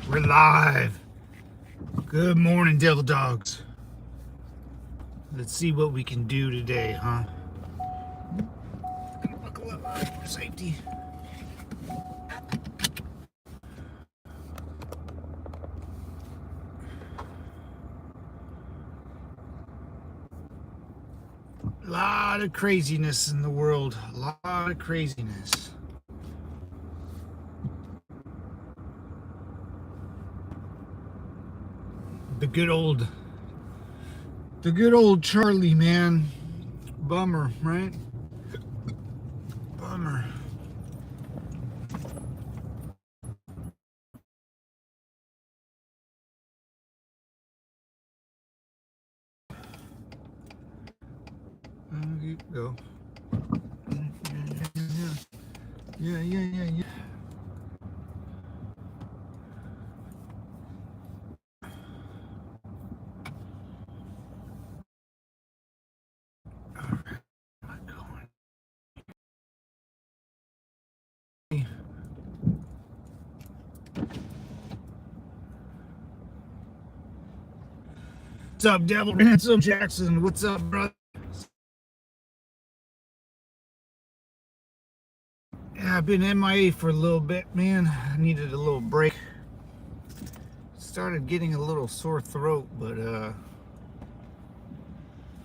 We're live. Good morning, devil dogs. Let's see what we can do today, huh? Buckle up for safety. A lot of craziness in the world. A lot of craziness. The good old Charlie, man. Bummer, right? Bummer. Go. Yeah. What's up, Devil Ransom Jackson? What's up, brother? Yeah, I've been MIA for a little bit, man. I needed a little break. Started getting a little sore throat, but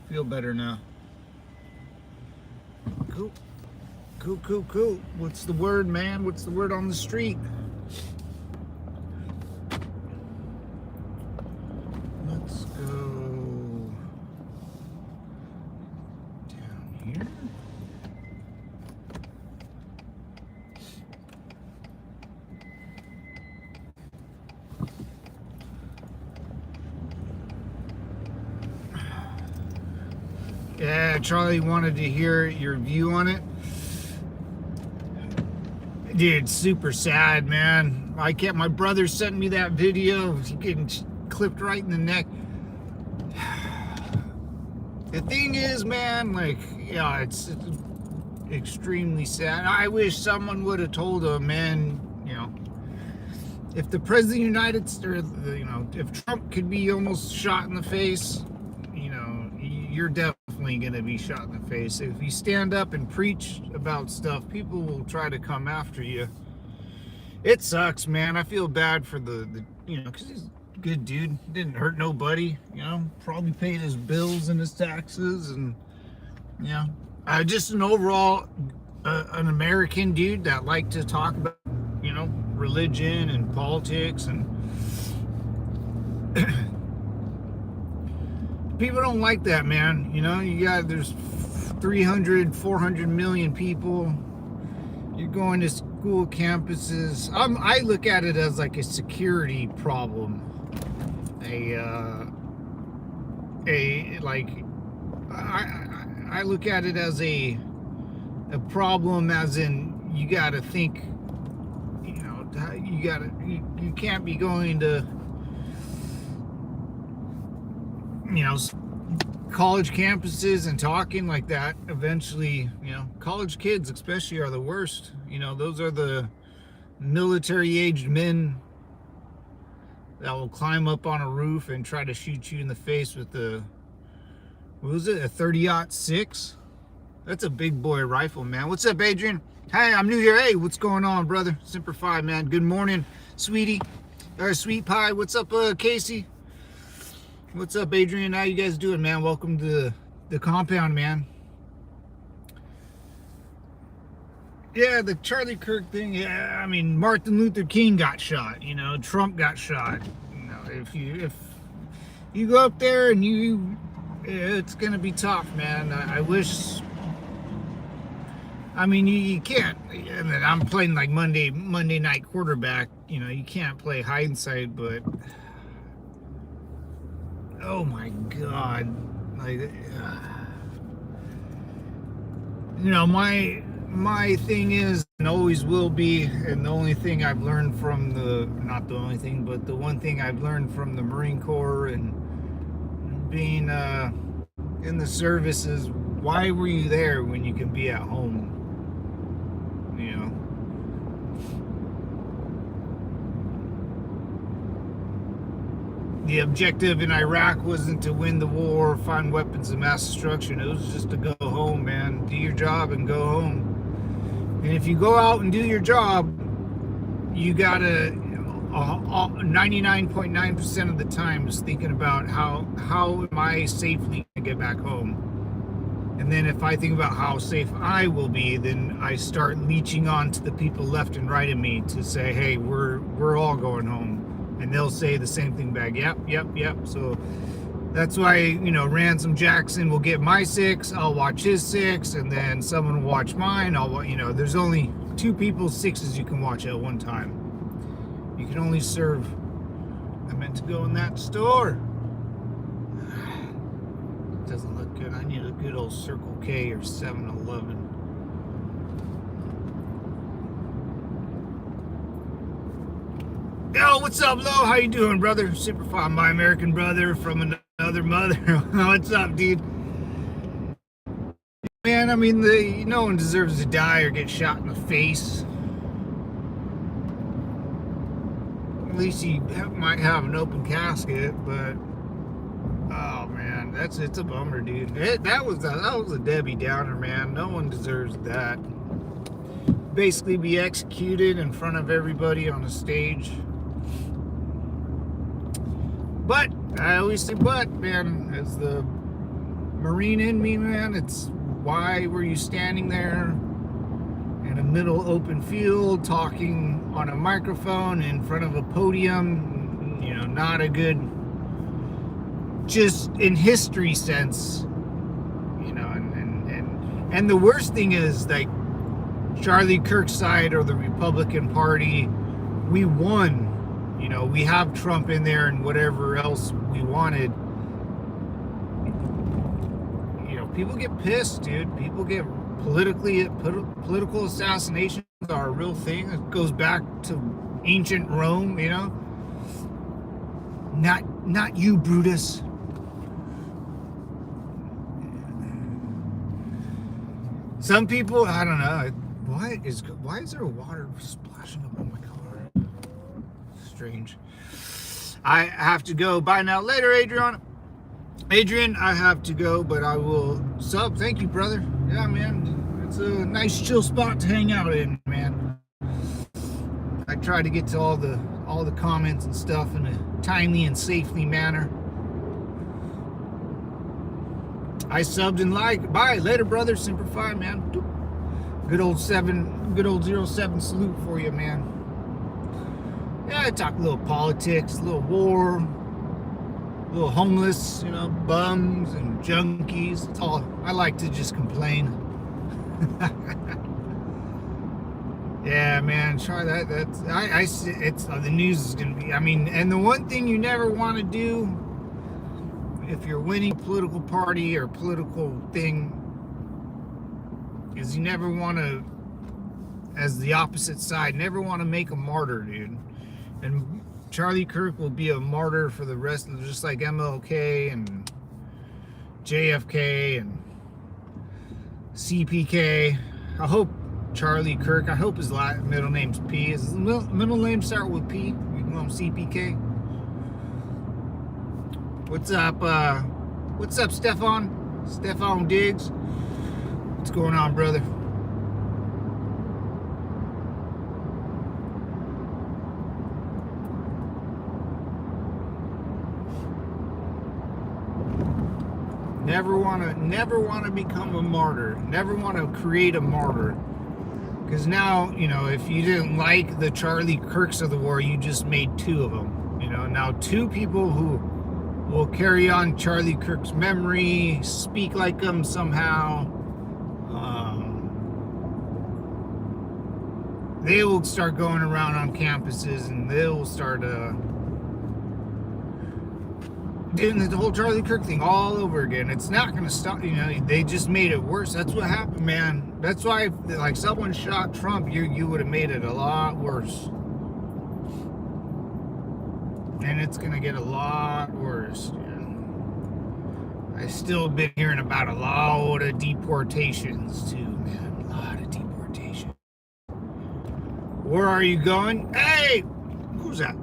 feel better now. Cool. What's the word, man? What's the word on the street? Let's go down here. Yeah, Charlie wanted to hear your view on it. Dude, super sad, man. My brother sent me that video. He's getting clipped right in the neck. The thing is, man, like, yeah, it's extremely sad. I wish someone would have told him, man, you know, if the president of the United States, you know, if Trump could be almost shot in the face, you know, you're definitely going to be shot in the face. If you stand up and preach about stuff, people will try to come after you. It sucks, man. I feel bad for the you know, because he's a good dude. Didn't hurt nobody, you know, probably paid his bills and his taxes, and, you know, just an overall, an American dude that liked to talk about, you know, religion and politics, and people don't like that, man. You know, there's 300, 400 million people. You're going to school campuses. I look at it as like a security problem. I look at it as a problem, as in you got to think, you know, you can't be going to, you know, college campuses and talking like that. Eventually, you know, college kids especially are the worst. You know, those are the military aged men that will climb up on a roof and try to shoot you in the face with what was it, a 30-06? That's a big boy rifle, man. What's up, Adrian? Hey, I'm new here. Hey, what's going on, brother? Semper Fi, man. Good morning, sweetie. Sweet pie. What's up, Casey? What's up, Adrian? How you guys doing, man? Welcome to the compound, man. Yeah, the Charlie Kirk thing. Yeah, I mean, Martin Luther King got shot. You know, Trump got shot. You know, if you go up there and it's gonna be tough, man. I wish. I mean, you can't. I mean, I'm playing like Monday night quarterback. You know, you can't play hindsight, but. Oh my God, like, you know, my thing is, and always will be, and the only thing I've learned from not the only thing, but the one thing I've learned from the Marine Corps and being in the service is, why were you there when you can be at home? You know, the objective in Iraq wasn't to win the war, find weapons of mass destruction. It was just to go home, man. Do your job and go home. And if you go out and do your job, you gotta 99.9% of the time is thinking about how am I safely gonna get back home. And then if I think about how safe I will be, then I start leeching on to the people left and right of me to say, hey, we're all going home. And they'll say the same thing back. Yep. So that's why, Ransom Jackson will get my 6, I'll watch his 6, and then someone will watch mine. There's only 2 people's 6s you can watch at one time. You can only serve. I meant to go in that store. Doesn't look good. I need a good old Circle K or 7-Eleven. Yo, what's up, Lo? How you doing, brother? Super fine, my American brother from another mother. What's up, dude? Man, I mean, no one deserves to die or get shot in the face. At least you might have an open casket, but oh man, it's a bummer, dude. That was a Debbie Downer, man. No one deserves that. Basically, be executed in front of everybody on a stage. But I always say, but man, as the Marine in me, man, it's why were you standing there in a middle open field talking on a microphone in front of a podium? Not a good, just in history sense, and the worst thing is, like, Charlie Kirk's side or the Republican Party, we won. We have Trump in there and whatever else we wanted. People get pissed, dude. People get political assassinations are a real thing. It goes back to ancient Rome, Not you, Brutus. Some people, I don't know. Why is there water splashing up on my car? Strange. I have to go. Bye now. Later, Adrian, I have to go, but I will sub. Thank you, brother. Yeah, man. It's a nice chill spot to hang out in, man. I try to get to all the comments and stuff in a timely and safely manner. I subbed and liked. Bye. Later, brother. Semper Fi, man. Good old 07 salute for you, man. Yeah, I talk a little politics, a little war, a little homeless, bums and junkies. It's all. I like to just complain. Yeah, man, try that. It's the news is gonna be. I mean, and the one thing you never want to do, if you're winning a political party or political thing, is you never want to, as the opposite side, never want to make a martyr, dude. And Charlie Kirk will be a martyr for the rest of, just like MLK and JFK and CPK. I hope Charlie Kirk, I hope his middle name's P. Is his middle name start with P? We can call him CPK. What's up, Stefan Diggs? What's going on, brother? Never want to become a martyr. Never want to create a martyr. Because now, if you didn't like the Charlie Kirks of the war, you just made 2 of them. Now 2 people who will carry on Charlie Kirk's memory, speak like him somehow. They will start going around on campuses and they will start doing the whole Charlie Kirk thing all over again. It's not going to stop. They just made it worse. That's what happened, man. That's why, if someone shot Trump, you would have made it a lot worse. And it's going to get a lot worse, dude. I still been hearing about a lot of deportations too, man. A lot of deportations. Where are you going? Hey, who's that?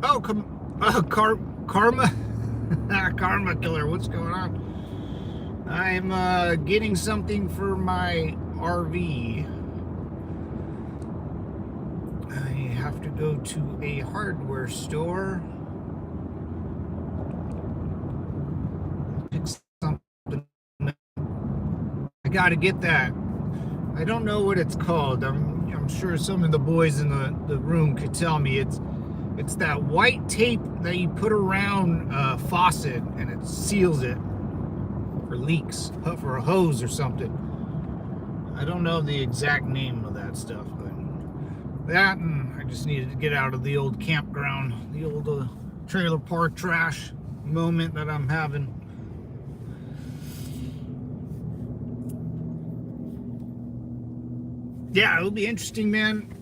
Oh, come. Karma, karma killer. What's going on? I'm getting something for my RV. I have to go to a hardware store. Pick something. I got to get that. I don't know what it's called. I'm sure some of the boys in the room could tell me. It's that white tape that you put around a faucet and it seals it for leaks, for a hose or something. I don't know the exact name of that stuff, but that, and I just needed to get out of the old campground, the old trailer park trash moment that I'm having. Yeah, it'll be interesting, man.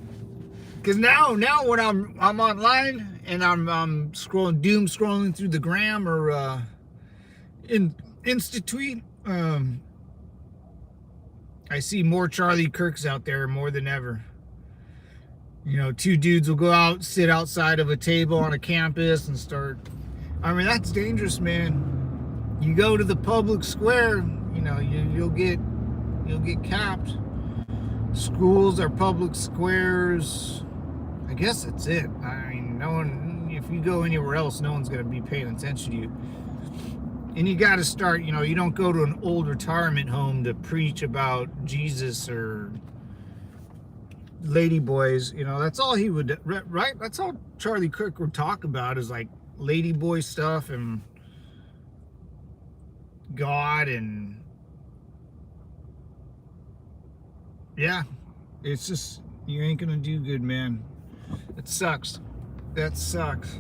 Because now when I'm online and I'm scrolling through the gram or in Insta-tweet, I see more Charlie Kirks out there more than ever. You know, two dudes will go out, sit outside of a table on a campus and start. I mean, that's dangerous, man. You go to the public square, you know, you'll get capped. Schools are public squares. I guess that's it. I mean, no one, if you go anywhere else, no one's going to be paying attention to you. And you got to start, you know, you don't go to an old retirement home to preach about Jesus or ladyboys. You know, that's all he would, right? That's all Charlie Kirk would talk about is like ladyboy stuff and God and yeah, it's just, you ain't going to do good, man. It sucks. That sucks.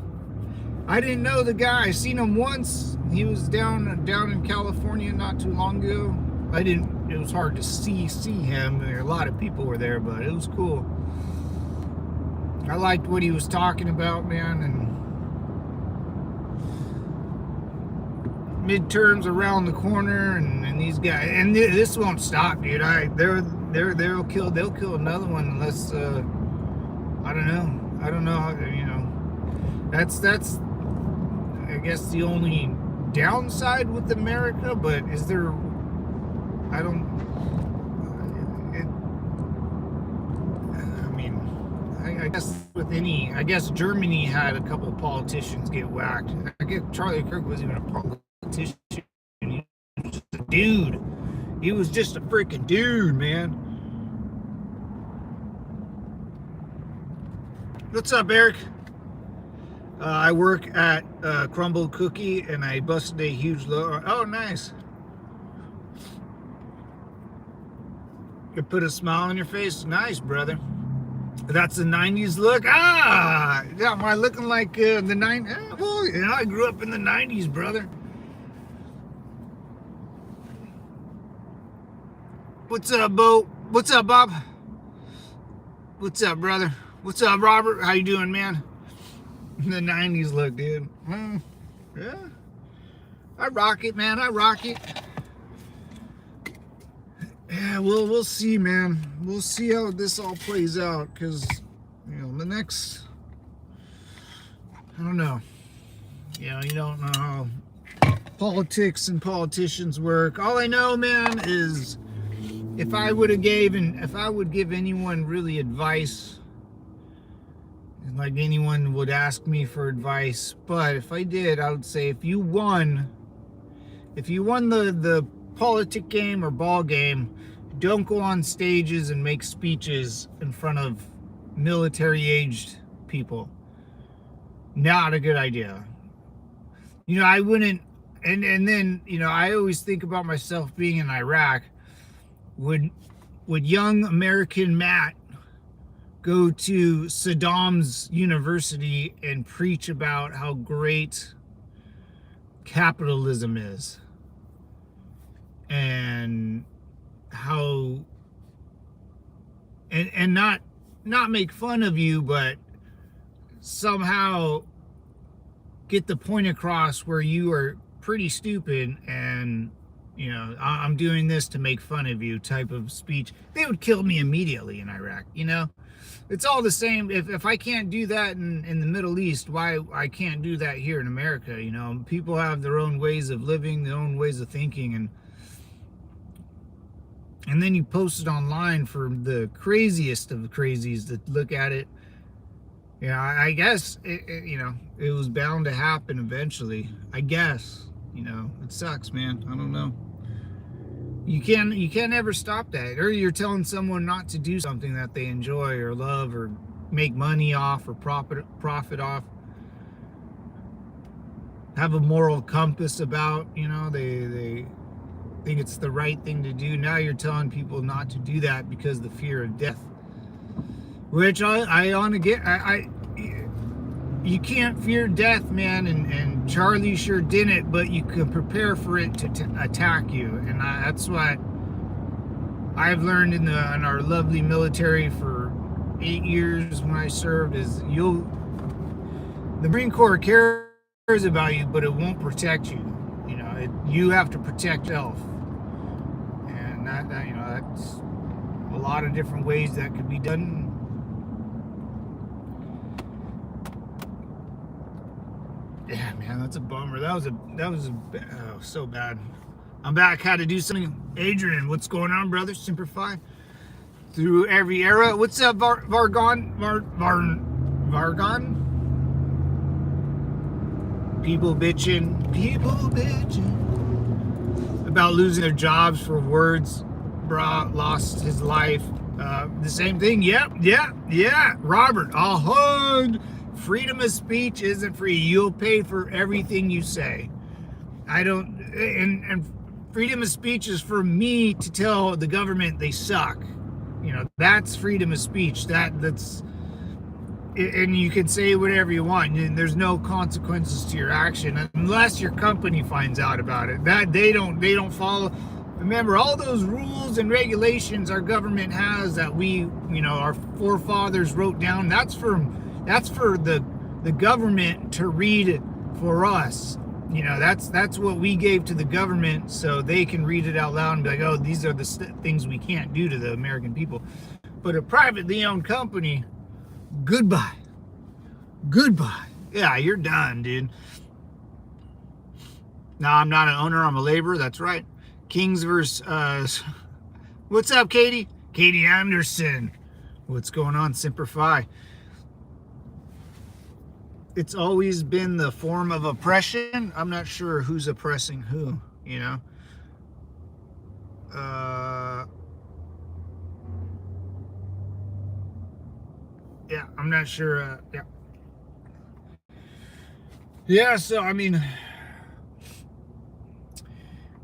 I didn't know the guy. I seen him once. He was down in California not too long ago. It was hard to see him. There, a lot of people were there, but it was cool. I liked what he was talking about, man, and midterms around the corner and these guys, and this won't stop, dude. They'll kill another one unless I don't know how, you know, that's I guess the only downside with America, but is there, I guess with any, I guess Germany had a couple of politicians get whacked. I guess Charlie Kirk wasn't even a politician. He was just a dude. He was just a freaking dude, man. What's up, Eric? I work at Crumble Cookie, and I busted a huge load. Oh, nice. Could put a smile on your face. Nice, brother. That's the 90s look. Ah, yeah, am I looking like the 90s? Well, yeah, I grew up in the 90s, brother. What's up, Bo? What's up, Bob? What's up, brother? What's up, Robert? How you doing, man? The 90s look, dude. Yeah. I rock it, man. I rock it. Yeah, we'll see, man. We'll see how this all plays out, because, you know, the next, I don't know. You know, you don't know how politics and politicians work. All I know, man, is if I would give anyone really advice, like anyone would ask me for advice, but if I did, I would say if you won the politic game or ball game, don't go on stages and make speeches in front of military-aged people. Not a good idea. You know, I wouldn't, and then, you know, I always think about myself being in Iraq. Would young American Matt go to Saddam's university and preach about how great capitalism is and how and not make fun of you, but somehow get the point across where you are pretty stupid and I'm doing this to make fun of you type of speech. They would kill me immediately in Iraq. It's all the same. If I can't do that in the Middle East, why I can't do that here in America? People have their own ways of living, their own ways of thinking, and then you post it online for the craziest of the crazies to look at it. I guess it was bound to happen eventually. I guess it sucks, man. I don't know. You can't ever stop that. Or you're telling someone not to do something that they enjoy or love or make money off or profit off. Have a moral compass about. They think it's the right thing to do. Now you're telling people not to do that because of the fear of death. Which I want to get. You can't fear death, man, and Charlie sure didn't, but you can prepare for it to attack you, and that's what I've learned in our lovely military for 8 years when I served. Is the Marine Corps cares about you, but it won't protect you. You have to protect yourself, and that's a lot of different ways that could be done. Yeah, man, that's a bummer. That was so bad. I'm back. Had to do something. Adrian, what's going on, brother? Simplify through every era. What's up, Vargon? Vargon? People bitching about losing their jobs for words. Brah lost his life. The same thing. Yeah. Robert, freedom of speech isn't free. You'll pay for everything you say. And freedom of speech is for me to tell the government they suck. That's freedom of speech. That's, and you can say whatever you want, and there's no consequences to your action unless your company finds out about it. That they don't follow. Remember, all those rules and regulations our government has that our forefathers wrote down. That's for the government to read for us. That's what we gave to the government so they can read it out loud and be like, oh, these are the things we can't do to the American people. But a privately owned company, goodbye. Yeah, you're done, dude. No, I'm not an owner, I'm a laborer. That's right. Kings versus what's up, Katie? Katie Anderson. What's going on? Simplify. It's always been the form of oppression. I'm not sure who's oppressing who, Yeah, I'm not sure. Yeah, so I mean,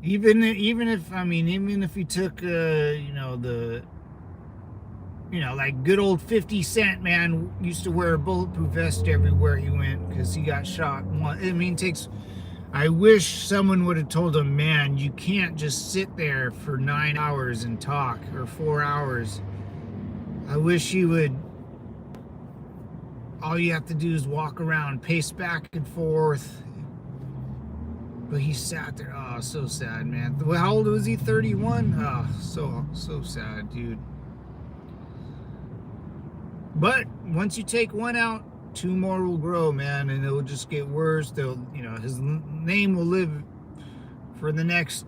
even if you took like good old 50 Cent, man, used to wear a bulletproof vest everywhere he went because he got shot. I wish someone would have told him, man, you can't just sit there for 9 hours and talk, or 4 hours. I wish he would. All you have to do is walk around, pace back and forth. But he sat there. Oh, so sad, man. How old was he? 31? Oh, so sad, dude. But once you take one out, 2 more will grow, man, and it will just get worse. His name will live for the next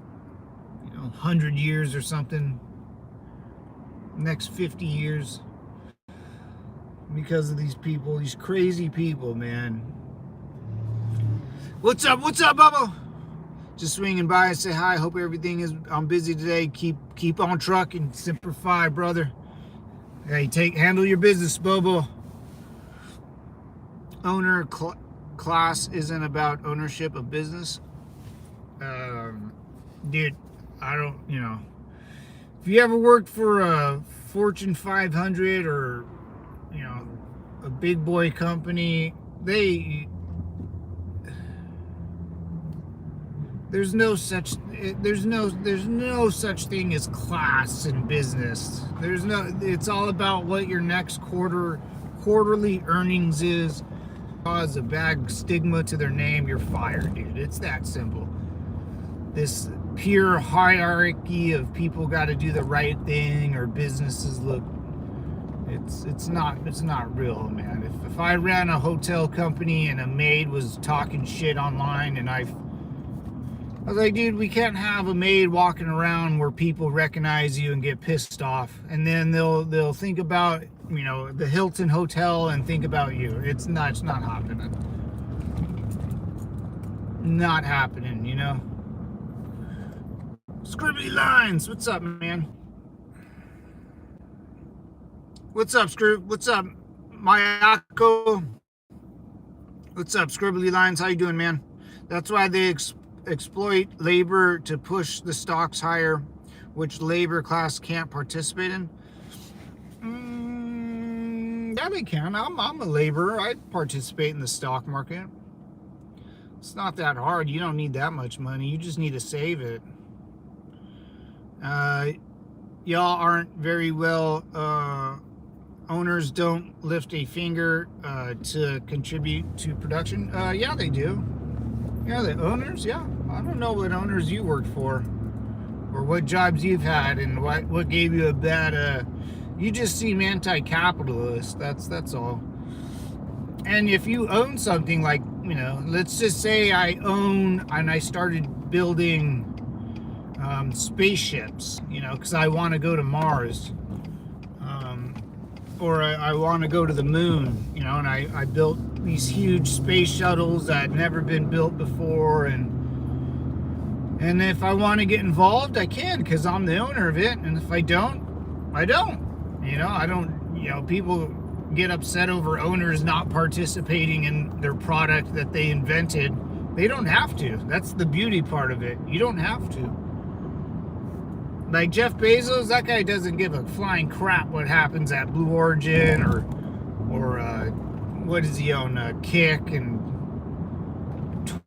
100 years or something. Next 50 years. Because of these people, these crazy people, man. What's up, Bubba? Just swinging by and say hi. Hope everything is. I'm busy today. Keep on trucking. Simplify, brother. Hey, handle your business, Bobo. Owner class isn't about ownership of business. Dude, I don't. If you ever worked for a Fortune 500 or a big boy company, there's no such thing as class in business. It's all about what your next quarterly earnings is. Cause a bad stigma to their name, you're fired, dude. It's that simple. pure hierarchy of people got to do the right thing or businesses look. It's not real, man. If I ran a hotel company and a maid was talking shit online, and I was like, dude, we can't have a maid walking around where people recognize you and get pissed off, and then they'll think about, you know, the Hilton Hotel and think about you. It's not happening. Not happening, you know. Scribbly lines, what's up, man? What's up, Scroob? What's up, Mayako? What's up, Scribbly lines? How you doing, man? That's why they exploit labor to push the stocks higher, which labor class can't participate in. Yeah, they can. I'm a laborer. I participate in the stock market. It's not that hard. You don't need that much money. You just need to save it. Y'all aren't very well. Owners don't lift a finger to contribute to production. Yeah, they do. Yeah, the owners. Yeah, I don't know what owners you worked for, or what jobs you've had, and what gave you a bad. You just seem anti-capitalist. That's all. And if you own something, like, you know, let's just say I own and I started building spaceships, you know, because I want to go to Mars. Or I want to go to the moon, you know, and I built these huge space shuttles that had never been built before, and if I want to get involved, I can, because I'm the owner of it, and if I don't, I don't. You know, I don't, you know, people get upset over owners not participating in their product that they invented. They don't have to. That's the beauty part of it. You don't have to. Like Jeff Bezos, that guy doesn't give a flying crap what happens at Blue Origin or what does he own? Kick and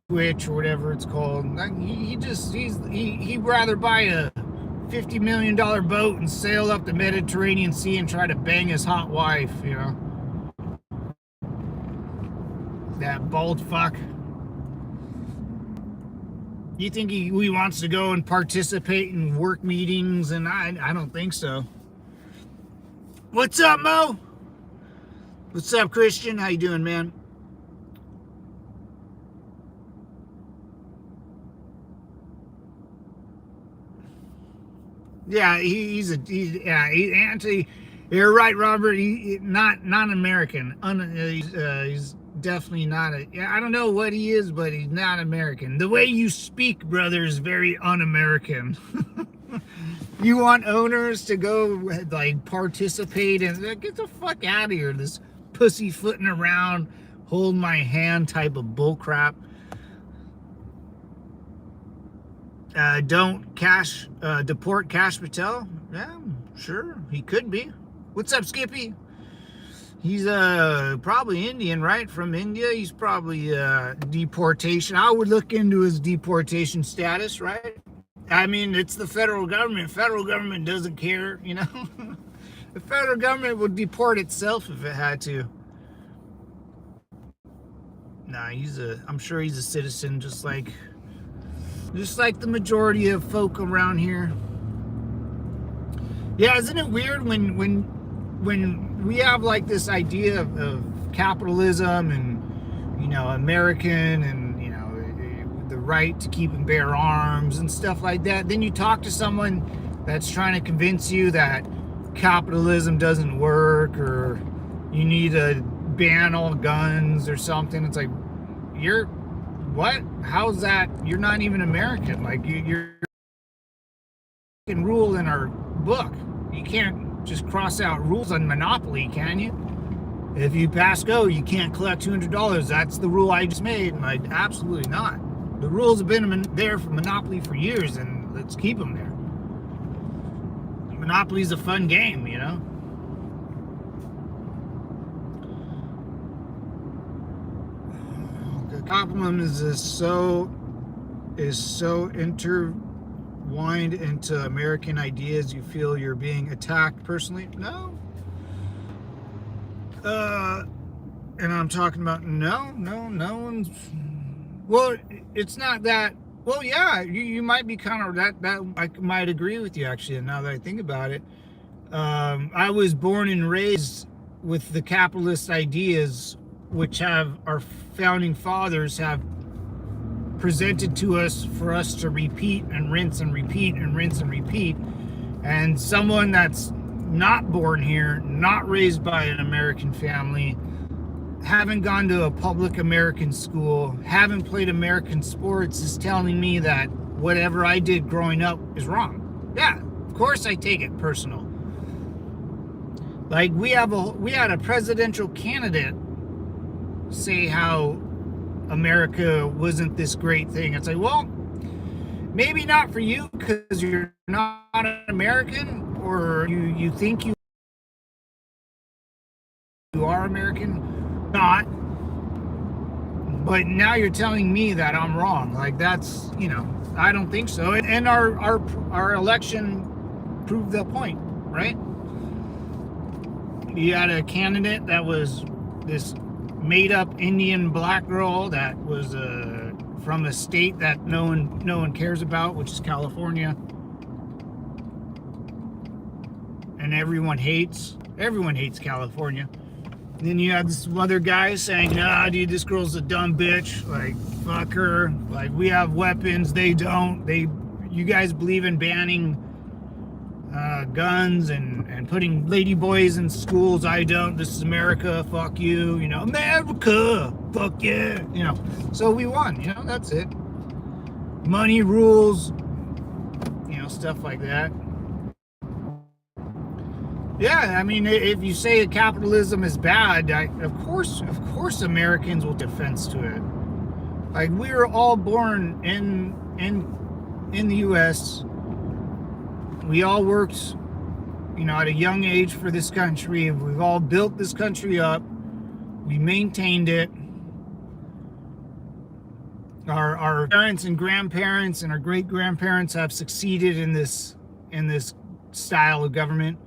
Twitch or whatever it's called. Like, he'd rather buy a $50 million boat and sail up the Mediterranean Sea and try to bang his hot wife, you know. That bald fuck. You think he wants to go and participate in work meetings? And I don't think so. What's up, Mo? What's up, Christian? How you doing, man? Yeah, he's anti. You're right, Robert. He not American. He's definitely not a. I don't know what he is, but he's not American. The way you speak, brother, is very un-American. You want owners to go like participate and get the fuck out of here. This pussyfooting around, hold my hand type of bullcrap. Don't deport Cash Patel. Yeah, sure, he could be. What's up, Skippy? He's probably Indian, right? From India. He's probably deportation. I would look into his deportation status, right? I mean, it's the federal government. Federal government doesn't care, you know. The federal government would deport itself if it had to. Nah, I'm sure he's a citizen, just like the majority of folk around here. Yeah, isn't it weird when we have like this idea of capitalism and, you know, American and, you know, the right to keep and bear arms and stuff like that. Then you talk to someone that's trying to convince you that capitalism doesn't work, or you need to ban all guns or something. It's like, you're what? How's that? You're not even American. Like, you're can rule in our book. You can't just cross out rules on Monopoly, can you? If you pass go, you can't collect $200. That's the rule I just made. And like, absolutely not. The rules have been there for Monopoly for years, and let's keep them there. Monopoly's a fun game, you know. The capitalism is so intertwined into American ideas. You feel you're being attacked personally? No. And I'm talking about no one's. Well, it's not that Well, yeah, you might be kind of that. I might agree with you actually. Now that I think about it, I was born and raised with the capitalist ideas, which have our founding fathers have presented to us for us to repeat and rinse and repeat and rinse and repeat. And someone that's not born here, not raised by an American family, haven't gone to a public American school, haven't played American sports, is telling me that whatever I did growing up is wrong. Yeah, of course I take it personal. Like we had a presidential candidate say how America wasn't this great thing. It's like, well, maybe not for you because you're not an American, or you think you are American, not. But now you're telling me that I'm wrong. Like that's, I don't think so. And our election proved the point, right? You had a candidate that was this made-up Indian black girl that was from a state that no one cares about, which is California, and everyone hates California. And then you had this other guy saying, "Nah, dude, this girl's a dumb bitch. Like, fuck her. Like, we have weapons. They don't. You guys believe in banning guns and putting ladyboys in schools. I don't. This is America. Fuck you. America. Fuck yeah. So we won. That's it. Money rules. Stuff like that. Yeah, I mean, if you say capitalism is bad, of course, Americans will defend to it. Like we were all born in the U.S. We all worked, at a young age for this country. We've all built this country up. We maintained it. Our parents and grandparents and our great grandparents have succeeded in this style of government.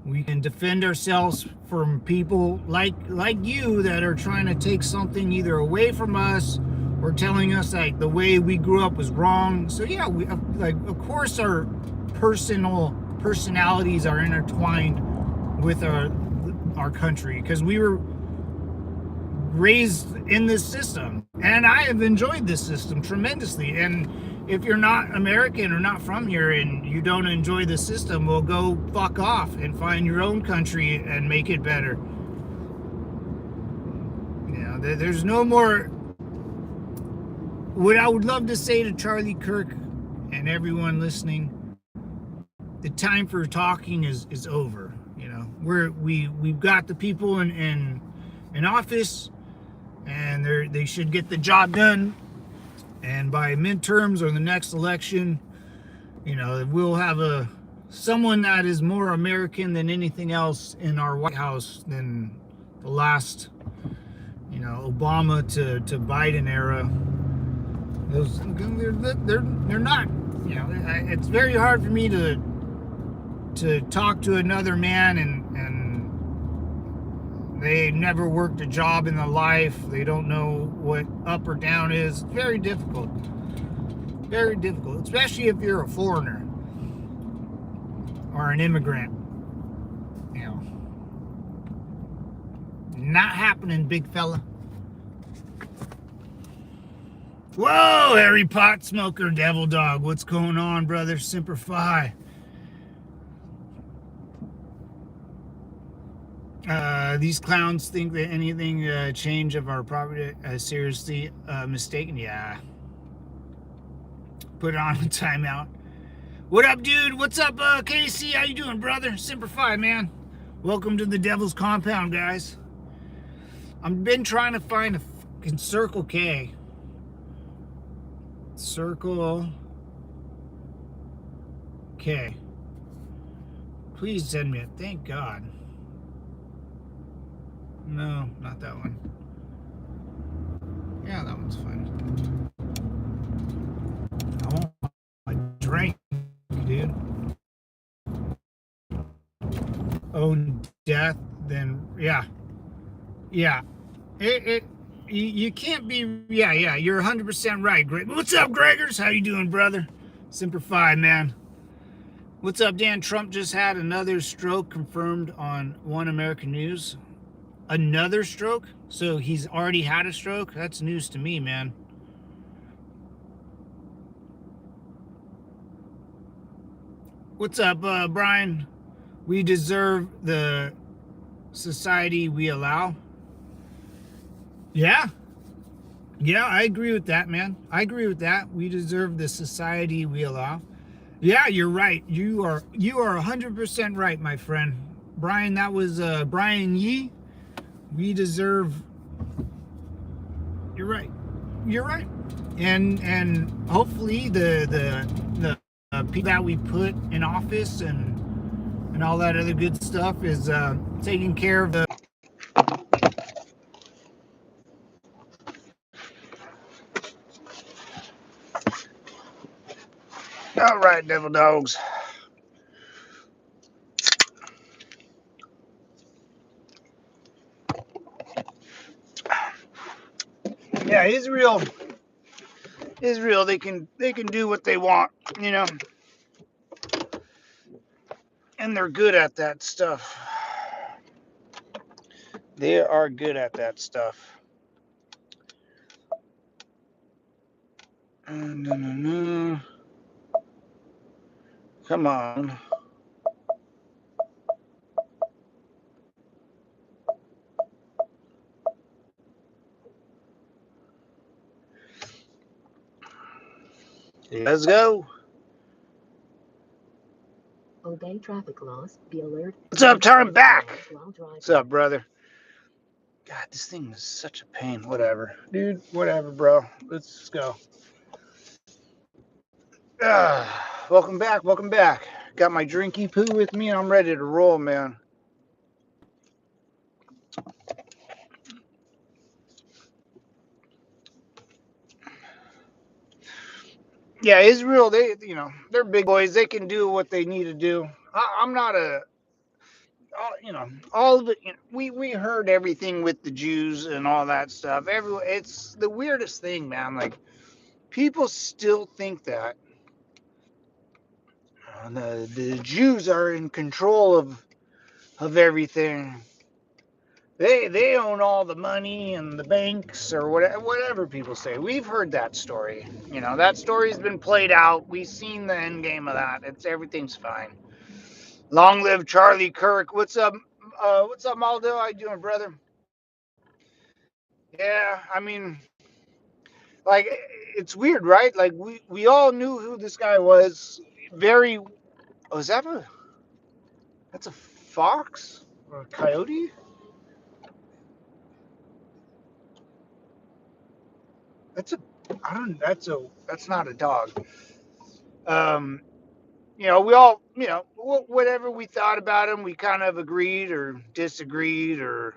We can defend ourselves from people like you that are trying to take something either away from us or telling us like the way we grew up was wrong. So yeah, we of course our personalities are intertwined with our country because we were raised in this system, and I have enjoyed this system tremendously. And if you're not American or not from here and you don't enjoy the system, well, go fuck off and find your own country and make it better. There's no more. What I would love to say to Charlie Kirk and everyone listening, the time for talking is over. We've got the people in office, and they should get the job done. And by midterms or the next election, we'll have someone that is more American than anything else in our White House than the last, Obama to Biden era. They're not. It's very hard for me to talk to another man and they never worked a job in their life. They don't know what up or down is. It's very difficult. Very difficult, especially if you're a foreigner or an immigrant. Not happening, big fella. Whoa, Harry Pot Smoker, Devil Dog. What's going on, brother? Semper Fi. These clowns think that anything change of our property seriously mistaken. Yeah. Put it on a timeout. What up, dude? What's up, KC? How you doing, brother? Semper Fi, man. Welcome to the Devil's Compound, guys. I've been trying to find a fucking Circle K. Circle K. Please send me it. Thank God. No, not that one. Yeah, that one's fun. I want my drink, dude. Own death, then yeah. You can't be. Yeah. You're 100% right, Greg. What's up, Gregors? How you doing, brother? Semper Fi, man. What's up, Dan? Trump just had another stroke confirmed on One American News. Another stroke? So he's already had a stroke? That's news to me, man. What's up, Brian? We deserve the society we allow. Yeah, yeah, I agree with that, man. I agree with that. We deserve the society we allow. Yeah, you're right. You are 100% right, my friend. Brian, that was Brian Yee. We deserve. You're right. You're right. And hopefully the people that we put in office and all that other good stuff is taking care of the. All right, devil dogs. Yeah, Israel. They can do what they want, you know, and they're good at that stuff. They are good at that stuff. No. Come on. Let's go. Obey traffic laws. Be alert. What's up, Turn back? What's up, brother? God, this thing is such a pain. Whatever. Dude, whatever, bro. Let's go. Welcome back. Welcome back. Got my drinky poo with me and I'm ready to roll, man. Yeah, Israel, they're big boys. They can do what they need to do. I'm not a, all of it. We heard everything with the Jews and all that stuff. It's the weirdest thing, man. Like, people still think that the Jews are in control of everything. They own all the money and the banks or whatever people say. We've heard that story. That story's been played out. We've seen the end game of that. Everything's fine. Long live Charlie Kirk. What's up? What's up, Maldo? How you doing, brother? Yeah, I mean, like, it's weird, right? Like, we all knew who this guy was. Very. Oh, that's a fox or a coyote? That's a. I don't. That's not a dog. Um, we all, whatever we thought about him, we kind of agreed or disagreed, or,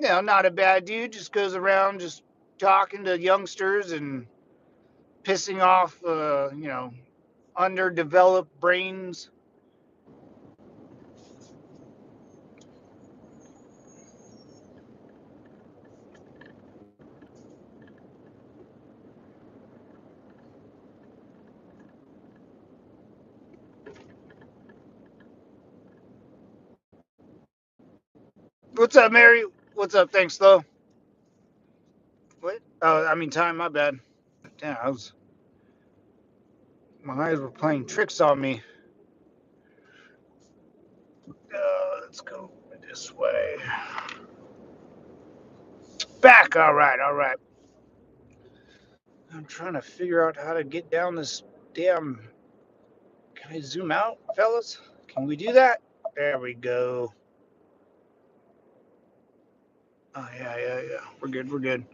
not a bad dude. Just goes around just talking to youngsters and pissing off, underdeveloped brains. What's up, Mary? What's up? Thanks, though. What? Oh, I mean, time. My bad. Damn, my eyes were playing tricks on me. Let's go this way. Back. All right. All right. I'm trying to figure out how to get down this damn. Can I zoom out, fellas? Can we do that? There we go. Oh, yeah. We're good. We're good.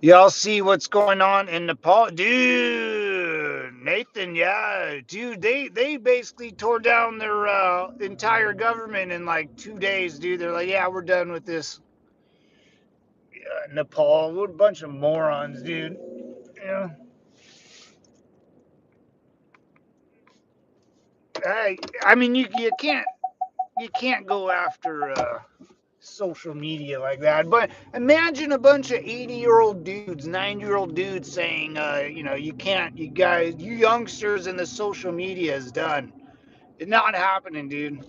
Y'all see what's going on in Nepal? Dude, Nathan, yeah. Dude, they basically tore down their entire government in like 2 days, dude. They're like, yeah, we're done with this. Nepal, what a bunch of morons, dude. Yeah. I mean, you can't go after social media like that. But imagine a bunch of 80-year-old dudes, 90-year-old dudes saying, you can't, you guys, you youngsters in the social media is done. It's not happening, dude.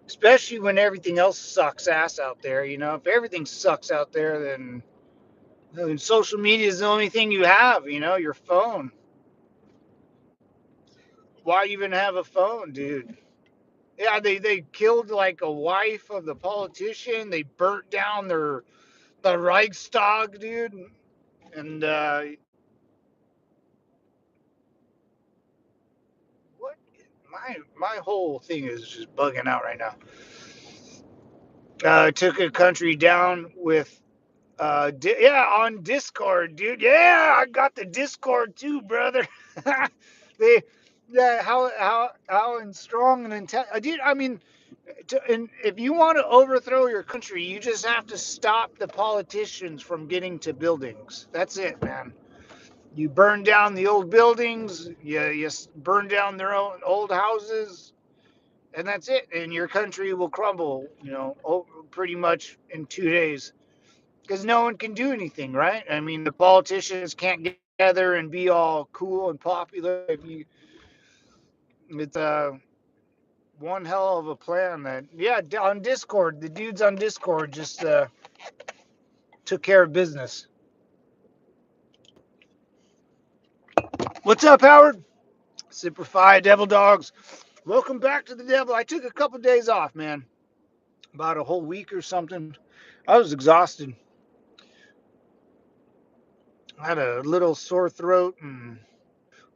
Especially when everything else sucks ass out there. If everything sucks out there, then social media is the only thing you have. Your phone. Why even have a phone, dude? Yeah, they killed like a wife of the politician. They burnt down the Reichstag, dude. And what? My whole thing is just bugging out right now. Took a country down with yeah, on Discord, dude. Yeah, I got the Discord too, brother. they yeah, how and strong and intent, dude. I mean, and if you want to overthrow your country, you just have to stop the politicians from getting to buildings. That's it, man. You burn down the old buildings, you burn down their own old houses, and that's it. And your country will crumble, pretty much in 2 days. Because no one can do anything, right? I mean, the politicians can't get together and be all cool and popular. It's one hell of a plan that, yeah, on Discord, the dudes on Discord just took care of business. What's up, Howard? Simplify Devil Dogs. Welcome back to the Devil. I took a couple days off, man. About a whole week or something. I was exhausted. I had a little sore throat and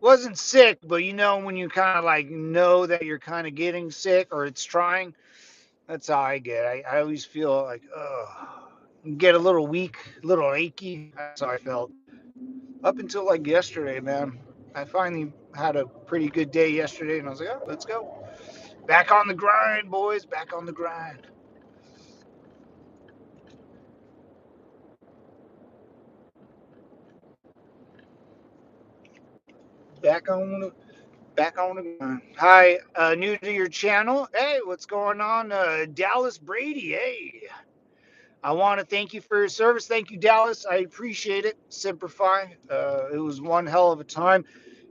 wasn't sick, but when you kind of like know that you're kind of getting sick or it's trying, that's how I get. I always feel like, get a little weak, a little achy. That's how I felt up until like yesterday, man. I finally had a pretty good day yesterday, and I was like, oh, let's go. Back on the grind, boys. Back on the grind. Back on the back on the grind. Hi, new to your channel. Hey, what's going on? Dallas Brady. Hey, I want to thank you for your service. Thank you, Dallas. I appreciate it. Simplify. It was one hell of a time.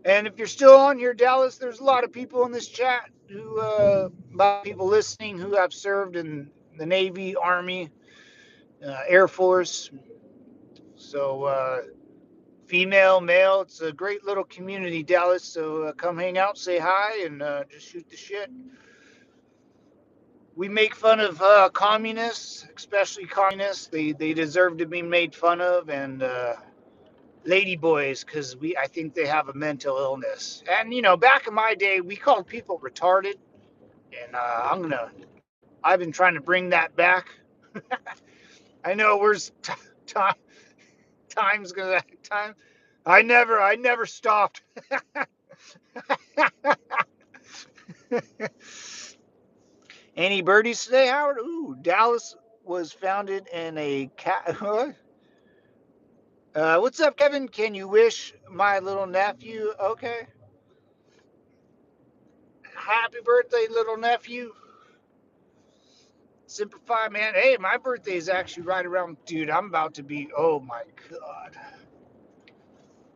And if you're still on here, Dallas, there's a lot of people in this chat a lot of people listening who have served in the Navy, Army, Air Force. So, female, male, it's a great little community, Dallas. So come hang out, say hi, and just shoot the shit. We make fun of communists, especially communists. They deserve to be made fun of, and lady boys, because I think they have a mental illness. And back in my day, we called people retarded, and I've been trying to bring that back. I know where's time time's gonna time. I never stopped. Any birdies today, Howard? Ooh, Dallas was founded in a cat. What's up, Kevin? Can you wish my little nephew? Okay. Happy birthday, little nephew. Simplify, man. Hey, my birthday is actually right around. Dude, I'm about to be. Oh my God.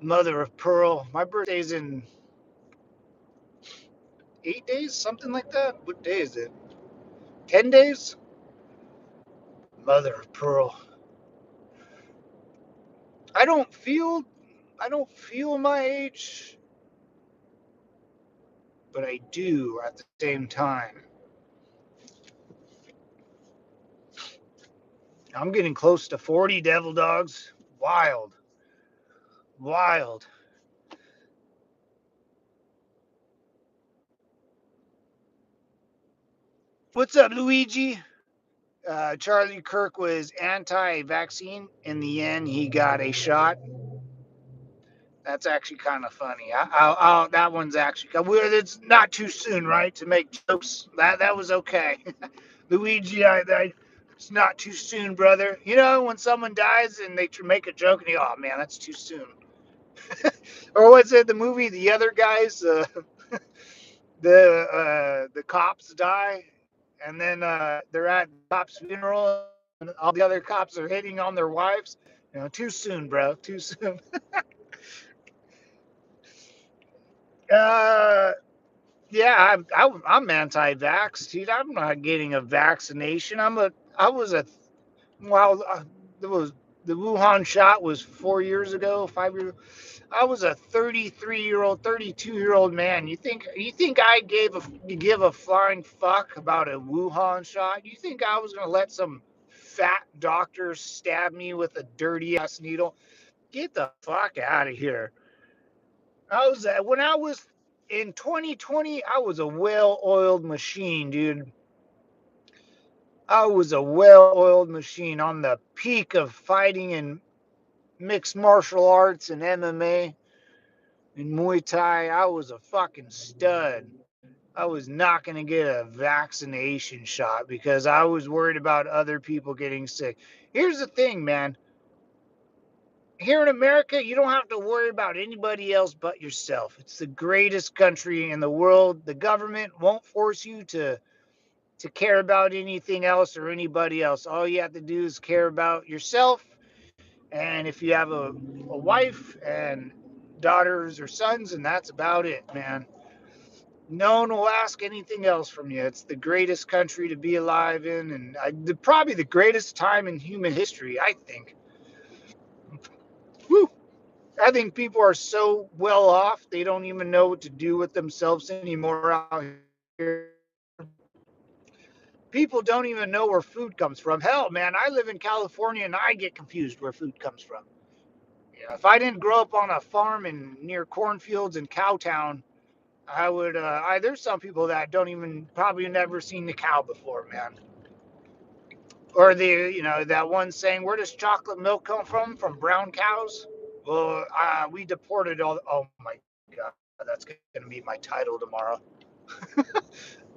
Mother of pearl. My birthday's in 8 days, something like that. What day is it? 10 days? Mother of pearl. I don't feel. I don't feel my age, but I do at the same time. I'm getting close to 40, Devil Dogs. Wild. Wild. What's up, Luigi? Charlie Kirk was anti-vaccine. In the end, he got a shot. That's actually kind of funny. That one's actually. It's not too soon, right, to make jokes. That was okay. Luigi, it's not too soon, brother. When someone dies and they make a joke and you go, oh man, that's too soon. Or was it the movie The Other Guys? The cops die and then they're at the cop's funeral, and all the other cops are hitting on their wives. Too soon, bro. Too soon. Uh, yeah, I'm anti-vax, dude. I'm not getting a vaccination. I was a well, there was the Wuhan shot was 4 years ago, 5 years. I was a 33-year-old, 32-year-old man. You think I give a flying fuck about a Wuhan shot? You think I was gonna let some fat doctor stab me with a dirty ass needle? Get the fuck out of here. When I was in 2020, I was a well-oiled machine, dude. I was a well-oiled machine on the peak of fighting in mixed martial arts and MMA and Muay Thai. I was a fucking stud. I was not going to get a vaccination shot because I was worried about other people getting sick. Here's the thing, man. Here in America, you don't have to worry about anybody else but yourself. It's the greatest country in the world. The government won't force you to care about anything else or anybody else. All you have to do is care about yourself. And if you have a wife and daughters or sons, and that's about it, man. No one will ask anything else from you. It's the greatest country to be alive in, and probably the greatest time in human history, I think. Woo! I think people are so well off, they don't even know what to do with themselves anymore out here. People don't even know where food comes from. Hell, man, I live in California and I get confused where food comes from. If I didn't grow up on a farm in near cornfields in Cowtown, I would. There's some people that don't even probably never seen the cow before, man. Or that one saying, "Where does chocolate milk come from? From brown cows?" Well, we deported all. Oh my god, that's gonna be my title tomorrow.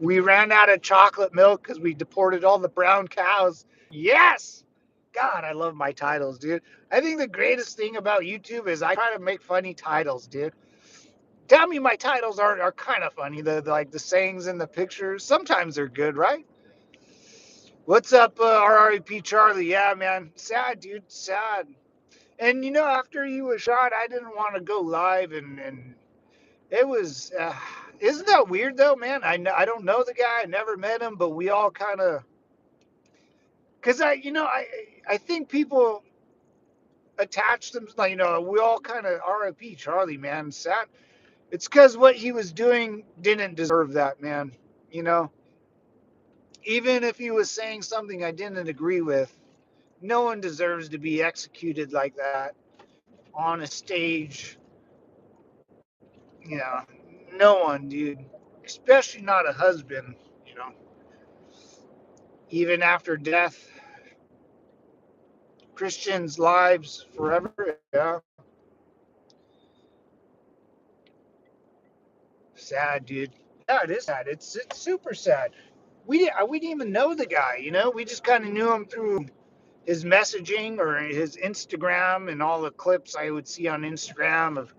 We ran out of chocolate milk because we deported all the brown cows. Yes. God, I love my titles, dude. I think the greatest thing about YouTube is I try to make funny titles, dude. Tell me my titles are kind of funny. Like the sayings in the pictures. Sometimes they're good, right? What's up, RRP Charlie? Yeah, man. Sad, dude. Sad. And after he was shot, I didn't want to go live, and it was. Isn't that weird though, man? I don't know the guy. I never met him, but we all kind of. Cause I think people attach them. Like we all kind of RIP Charlie, man. Sad. It's because what he was doing didn't deserve that, man. You know, even if he was saying something I didn't agree with, no one deserves to be executed like that on a stage. You know, no one, dude. Especially not a husband. You know, even after death, Christians' lives forever. Yeah, sad, dude. Yeah, it is sad. It's super sad. We didn't even know the guy. We just kind of knew him through his messaging or his Instagram and all the clips I would see on Instagram of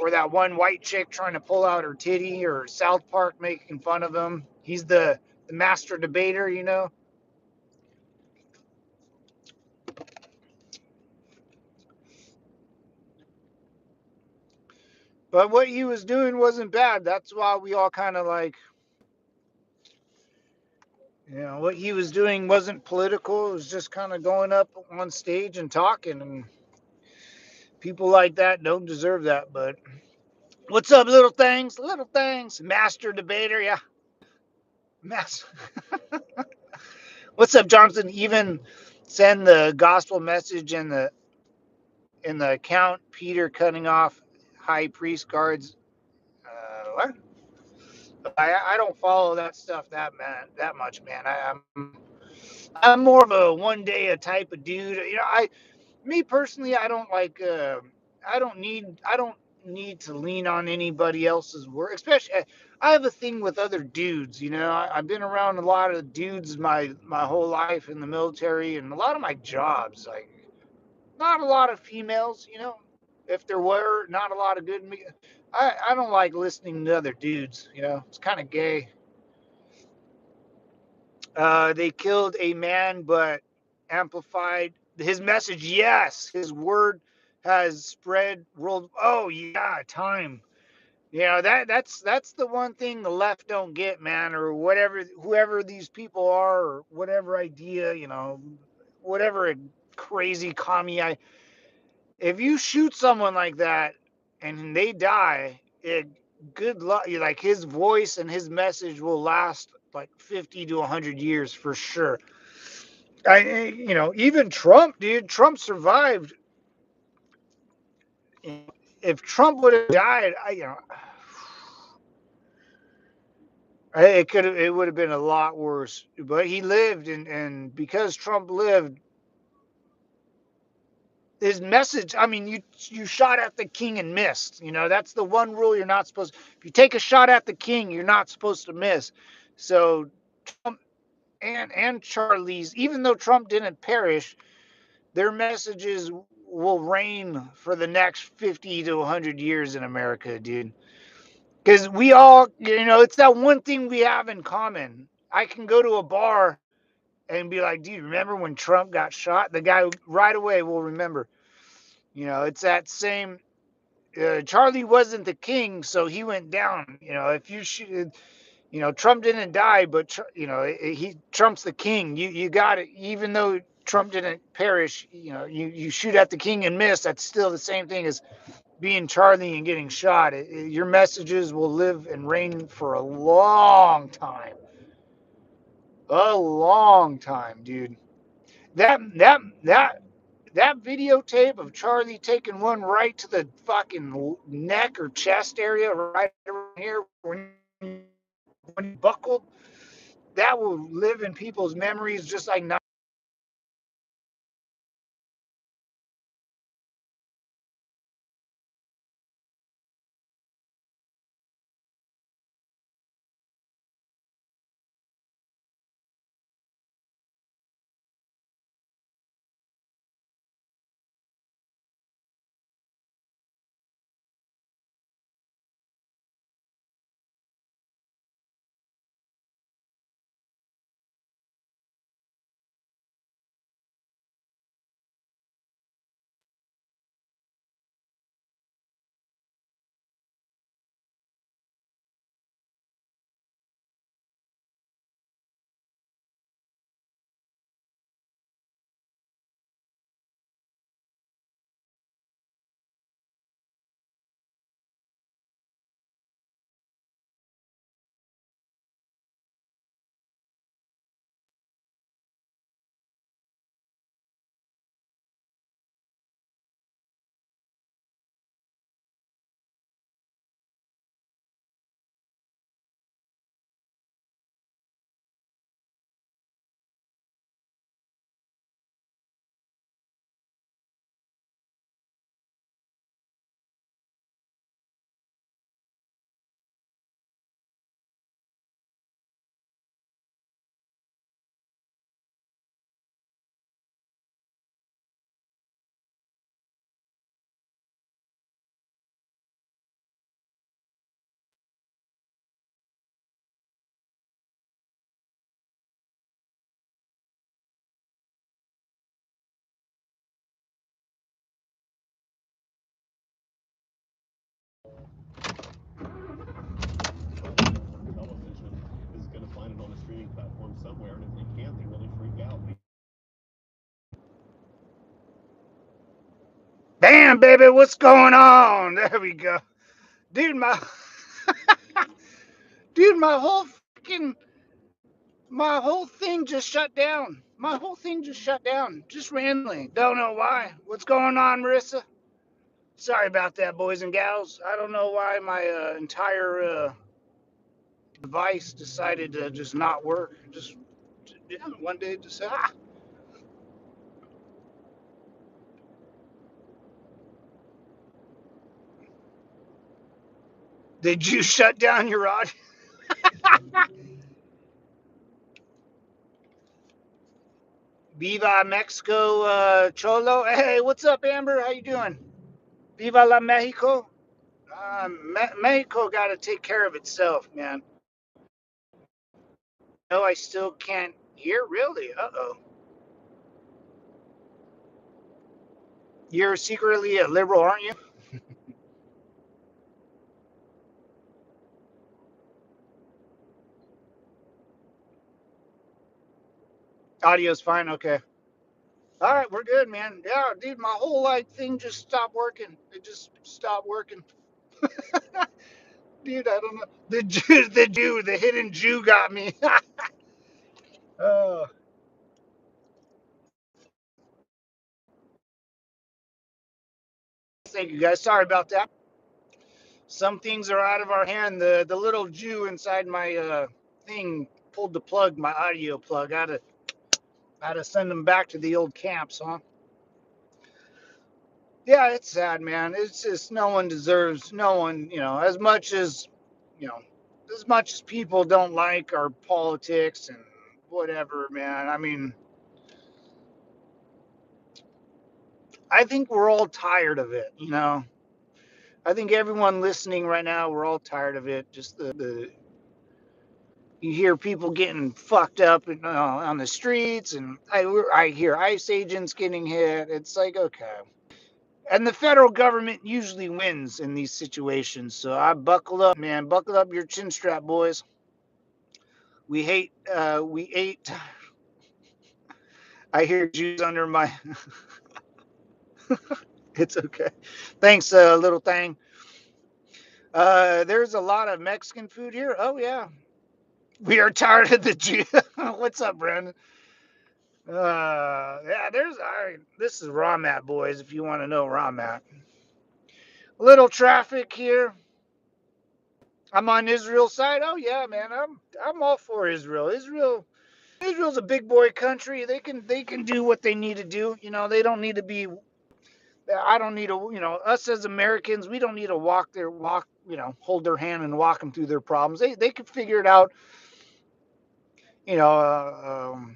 or that one white chick trying to pull out her titty or South Park making fun of him. He's the master debater. But what he was doing wasn't bad. That's why we all kind of like, what he was doing wasn't political. It was just kind of going up on stage and talking. And people like that don't deserve that. But what's up, little things? Little things. Master debater. Yeah. Master. What's up, Jonathan? Even send the gospel message in the account. Peter cutting off high priest guards. What? I don't follow that stuff that much, man. I'm more of a one day a type of dude. Me personally, I don't like. I don't need to lean on anybody else's work. Especially, I have a thing with other dudes. I've been around a lot of dudes my whole life in the military, and a lot of my jobs. Like, not a lot of females. If there were, not a lot of good. I don't like listening to other dudes. It's kind of gay. They killed a man, but amplified his message. Yes, his word has spread world. Oh yeah, time. That's the one thing the left don't get, man, or whatever, whoever these people are, or whatever idea, whatever crazy commie. If you shoot someone like that and they die, good luck. Like his voice and his message will last like 50 to 100 years for sure. Even Trump, dude. Trump survived. If Trump would have died, it would have been a lot worse. But he lived, and because Trump lived, his message. I mean, you shot at the king and missed. That's the one rule you're not supposed. If you take a shot at the king, you're not supposed to miss. So Trump and Charlie's, even though Trump didn't perish, their messages will reign for the next 50 to 100 years in America, dude. Because we all, it's that one thing we have in common. I can go to a bar and be like, dude, remember when Trump got shot? The guy right away will remember. It's that same. Charlie wasn't the king, so he went down. If you shoot, Trump didn't die, but Trump's the king. You got it. Even though Trump didn't perish, you shoot at the king and miss. That's still the same thing as being Charlie and getting shot. Your messages will live and reign for a long time. A long time, dude. That that that that videotape of Charlie taking one right to the fucking neck or chest area, right around here when he buckled, that will live in people's memories just like. Television is going to find it on a streaming platform somewhere, and if they can't, they really freak out. Damn, baby, what's going on? There we go, dude. My whole fucking my whole thing just shut down. My whole thing just shut down, just randomly. Don't know why. What's going on, Marissa? Sorry about that, boys and gals. I don't know why my entire device decided to just not work. Just yeah, one day just said, ah. Did you shut down your audio? Viva Mexico, Cholo. Hey, what's up, Amber? How you doing? Viva la Mexico. Mexico got to take care of itself, man. No, I still can't. You're really? Uh-oh. You're secretly a liberal, aren't you? Audio's fine. Okay. All right, we're good, man. Yeah, dude, my whole like thing just stopped working. It just stopped working. Dude, I don't know. The hidden Jew got me. Oh, thank you guys. Sorry about that. Some things are out of our hand. The little Jew inside my thing pulled the plug, my audio plug. I had to send them back to the old camps, huh? Yeah, it's sad, man. It's just no one deserves, no one, you know, as much as people don't like our politics and whatever, man. I mean, I think we're all tired of it, you know. I think everyone listening right now, we're all tired of it. Just the you hear people getting fucked up on the streets, and I hear ICE agents getting hit. It's like, okay. And the federal government usually wins in these situations. So I buckle up, man. Buckle up your chin strap, boys. We ate. I hear Jews under my. It's okay. Thanks, little thing. There's a lot of Mexican food here. Oh yeah, we are tired of the Jew. What's up, Brandon? Yeah, there's. All right, this is raw mat, boys. If you want to know raw mat, little traffic here. I'm on Israel's side. Oh yeah, man. I'm all for Israel. Israel's a big boy country. They can do what they need to do. You know, they don't need to be. I don't need to. You know, us as Americans, we don't need to walk. You know, hold their hand and walk them through their problems. They could figure it out. You know,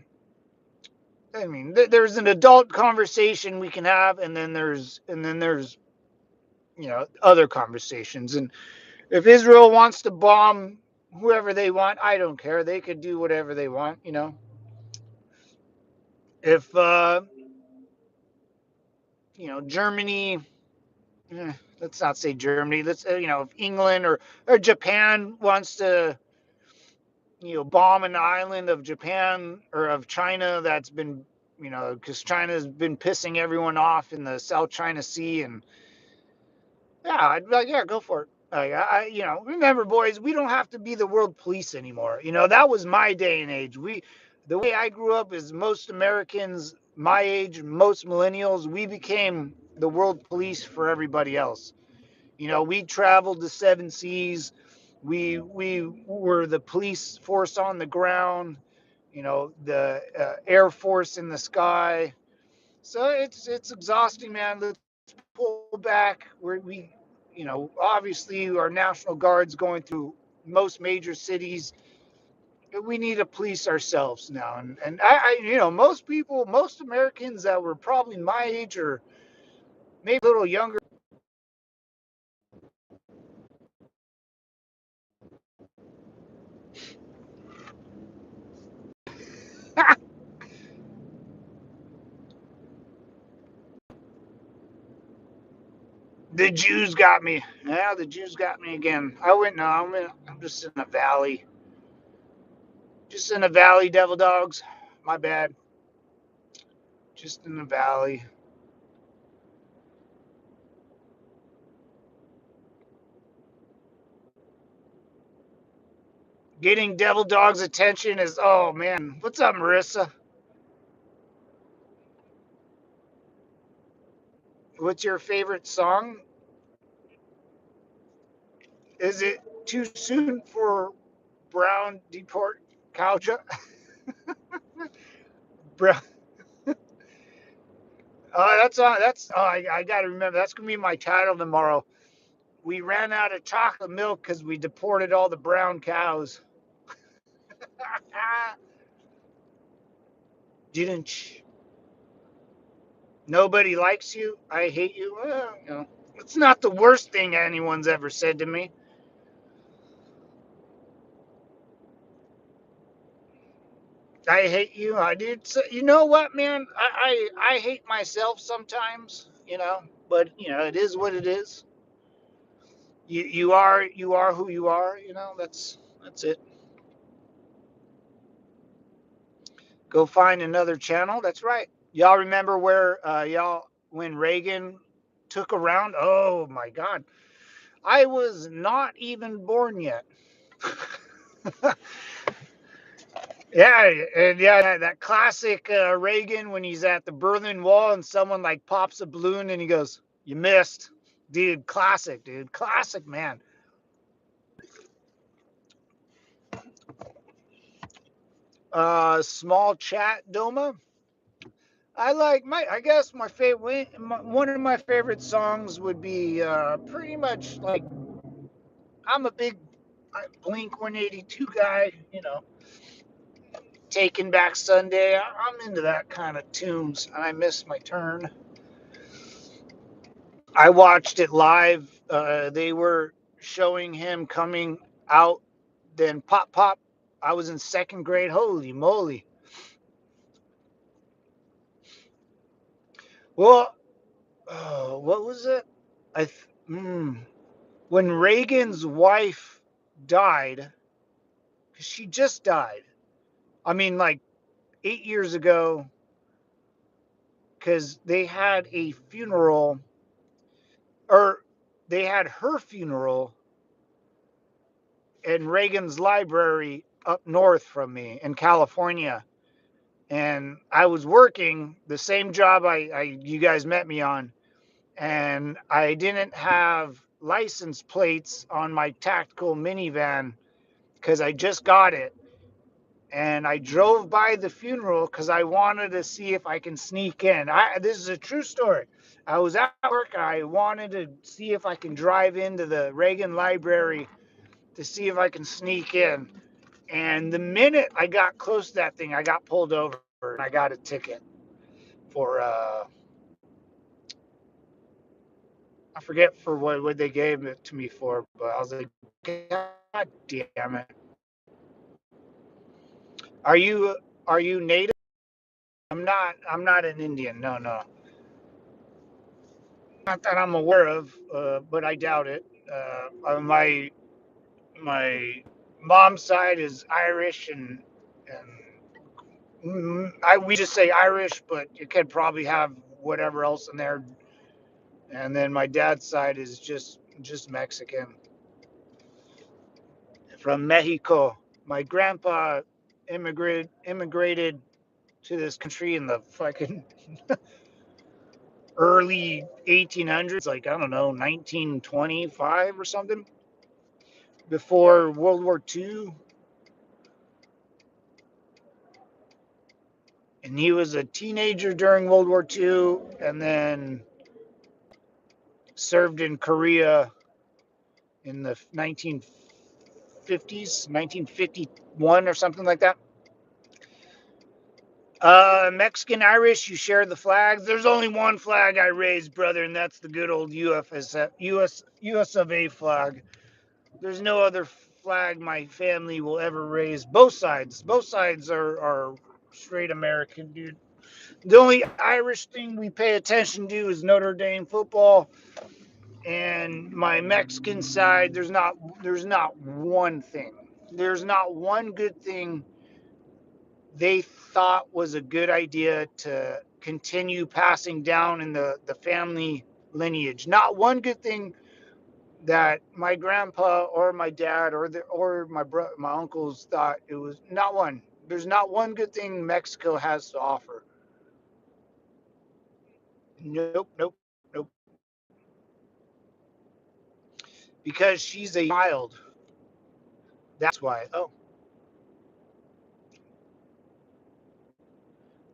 I mean, there's an adult conversation we can have, and then there's other conversations. And if Israel wants to bomb whoever they want, I don't care. They could do whatever they want. You know, if Germany, let's not say Germany. Let's if England or Japan wants to bomb an island of Japan or of China that's been because China's been pissing everyone off in the South China Sea. And yeah, I'd be like, yeah, go for it. Like, remember, boys, we don't have to be the world police anymore. That was my day and age. The way I grew up is most Americans my age, most millennials, we became the world police for everybody else. We traveled the seven seas. We were the police force on the ground. The Air Force in the sky. So it's exhausting, man. Let's pull back. Obviously our National Guard's going through most major cities. We need to police ourselves now. And most people, most Americans that were probably my age or maybe a little younger. The Jews got me. Yeah, the Jews got me again. I went. No, I'm just in a valley. Just in a valley, devil dogs. My bad. Just in the valley. Getting devil dogs' attention is, oh man. What's up, Marissa? What's your favorite song? Is it too soon for Brown deport Calja? Brown. I got to remember. That's going to be my title tomorrow. We ran out of chocolate milk because we deported all the brown cows. Didn't nobody likes you? I hate you. Well, it's not the worst thing anyone's ever said to me. I hate you. I did. You know what, man? I hate myself sometimes. But it is what it is. You are who you are. That's it. Go find another channel. That's right. Y'all remember where y'all when Reagan took around? Oh my God, I was not even born yet. Yeah, and yeah, that classic Reagan when he's at the Berlin Wall and someone like pops a balloon and he goes, "You missed, dude." Classic, dude. Classic, man. Small chat, Doma. I guess my favorite. One of my favorite songs would be pretty much like I'm a big Blink 182 guy. Taking Back Sunday. I'm into that kind of tunes, and I miss my turn. I watched it live. They were showing him coming out. Then pop pop. I was in second grade. Holy moly! Well, what was it? I when Reagan's wife died, she just died. I mean, like 8 years ago, because they had a funeral, or they had her funeral in Reagan's library up north from me in California. And I was working the same job you guys met me on, and I didn't have license plates on my tactical minivan because I just got it. And I drove by the funeral because I wanted to see if I can sneak in. This is a true story. I was at work. I wanted to see if I can drive into the Reagan Library to see if I can sneak in. And the minute I got close to that thing, I got pulled over and I got a ticket for I forget for what they gave it to me for, but I was like, God damn it. Are you native? I'm not an Indian. No, no. Not that I'm aware of, but I doubt it. My mom's side is Irish, and we just say Irish, but you could probably have whatever else in there. And then my dad's side is just Mexican from Mexico. My grandpa immigrated to this country in the fucking early 1800s, like I don't know, 1925 or something, before World War II. And he was a teenager during World War II, and then served in Korea in the 1950s, 1951 or something like that. Mexican, Irish, you share the flags. There's only one flag I raise, brother, and that's the good old US of A flag. There's no other flag my family will ever raise. Both sides. Both sides are straight American, dude. The only Irish thing we pay attention to is Notre Dame football. And my Mexican side, there's not one thing. There's not one good thing they thought was a good idea to continue passing down in the family lineage. Not one good thing that my grandpa or my dad or my uncles thought it was. Not one. There's not one good thing Mexico has to offer. Nope, nope, nope. Because she's a child. That's why. Oh,